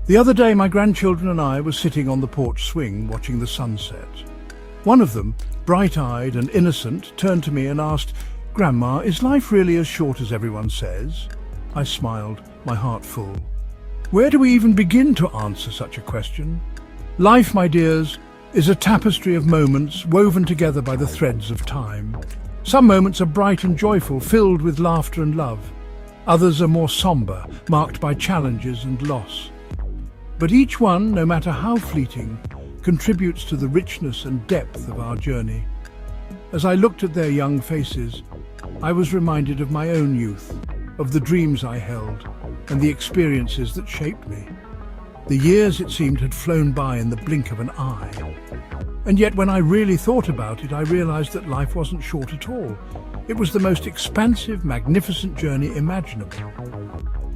The other day, my grandchildren and I were sitting on the porch swing watching the sunset. One of them, bright-eyed and innocent, turned to me and asked, "Grandma, is life really as short as everyone says?" I smiled, my heart full. Where do we even begin to answer such a question? Life, my dears, is a tapestry of moments woven together by the threads of time. Some moments are bright and joyful, filled with laughter and love. Others are more somber, marked by challenges and loss. But each one, no matter how fleeting, contributes to the richness and depth of our journey. As I looked at their young faces, I was reminded of my own youth, of the dreams I held, and the experiences that shaped me. The years, it seemed, had flown by in the blink of an eye. And yet when I really thought about it, I realized that life wasn't short at all. It was the most expansive, magnificent journey imaginable.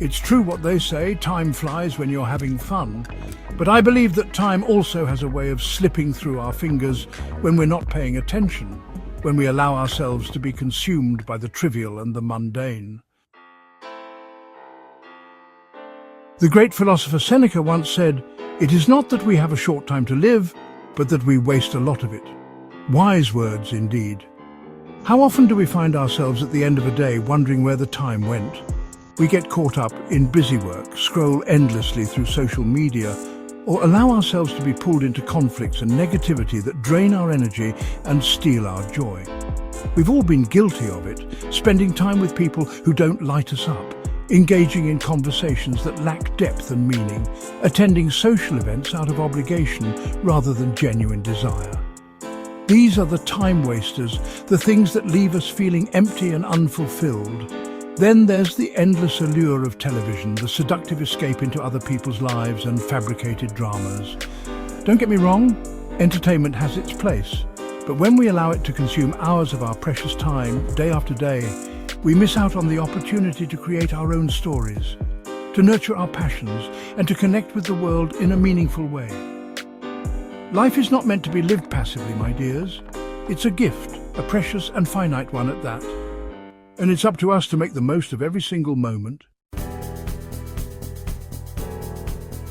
It's true what they say, time flies when you're having fun. But I believe that time also has a way of slipping through our fingers when we're not paying attention, when we allow ourselves to be consumed by the trivial and the mundane. The great philosopher Seneca once said, "It is not that we have a short time to live, but that we waste a lot of it." Wise words indeed. How often do we find ourselves at the end of a day wondering where the time went? We get caught up in busy work, scroll endlessly through social media, or allow ourselves to be pulled into conflicts and negativity that drain our energy and steal our joy. We've all been guilty of it, spending time with people who don't light us up, engaging in conversations that lack depth and meaning, attending social events out of obligation rather than genuine desire. These are the time wasters, the things that leave us feeling empty and unfulfilled. Then there's the endless allure of television, the seductive escape into other people's lives and fabricated dramas. Don't get me wrong, entertainment has its place, but when we allow it to consume hours of our precious time, day after day, we miss out on the opportunity to create our own stories, to nurture our passions, and to connect with the world in a meaningful way. Life is not meant to be lived passively, my dears. It's a gift, a precious and finite one at that. And it's up to us to make the most of every single moment.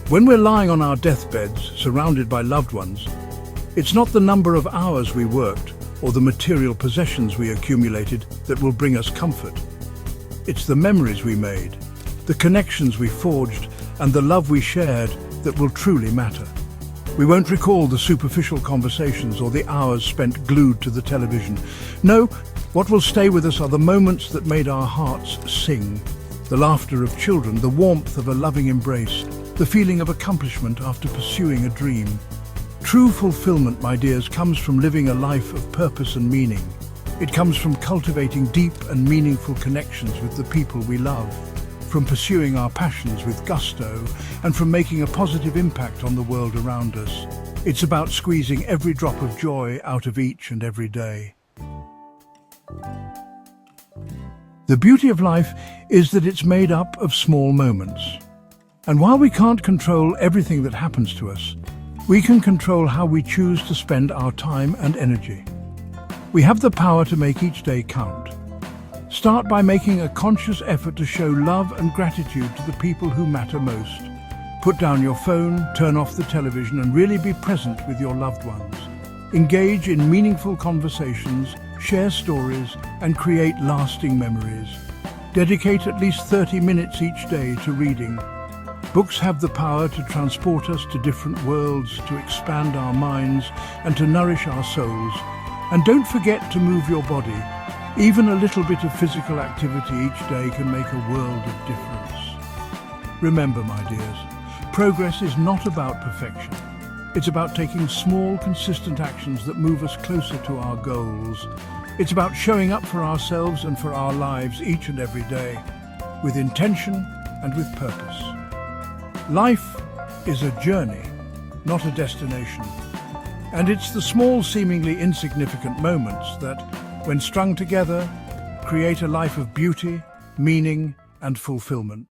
When we're lying on our deathbeds, surrounded by loved ones, it's not the number of hours we worked or the material possessions we accumulated that will bring us comfort. It's the memories we made, the connections we forged, and the love we shared that will truly matter. We won't recall the superficial conversations or the hours spent glued to the television. No, what will stay with us are the moments that made our hearts sing, the laughter of children, the warmth of a loving embrace, the feeling of accomplishment after pursuing a dream. True fulfillment, my dears, comes from living a life of purpose and meaning. It comes from cultivating deep and meaningful connections with the people we love, from pursuing our passions with gusto, and from making a positive impact on the world around us. It's about squeezing every drop of joy out of each and every day. The beauty of life is that it's made up of small moments. And while we can't control everything that happens to us, we can control how we choose to spend our time and energy. We have the power to make each day count. Start by making a conscious effort to show love and gratitude to the people who matter most. Put down your phone, turn off the television, and really be present with your loved ones. Engage in meaningful conversations, share stories, and create lasting memories. Dedicate at least 30 minutes each day to reading. Books have the power to transport us to different worlds, to expand our minds, and to nourish our souls. And don't forget to move your body. Even a little bit of physical activity each day can make a world of difference. Remember, my dears, progress is not about perfection. It's about taking small, consistent actions that move us closer to our goals. It's about showing up for ourselves and for our lives each and every day, with intention and with purpose. Life is a journey, not a destination. And it's the small, seemingly insignificant moments that, when strung together, create a life of beauty, meaning, and fulfillment.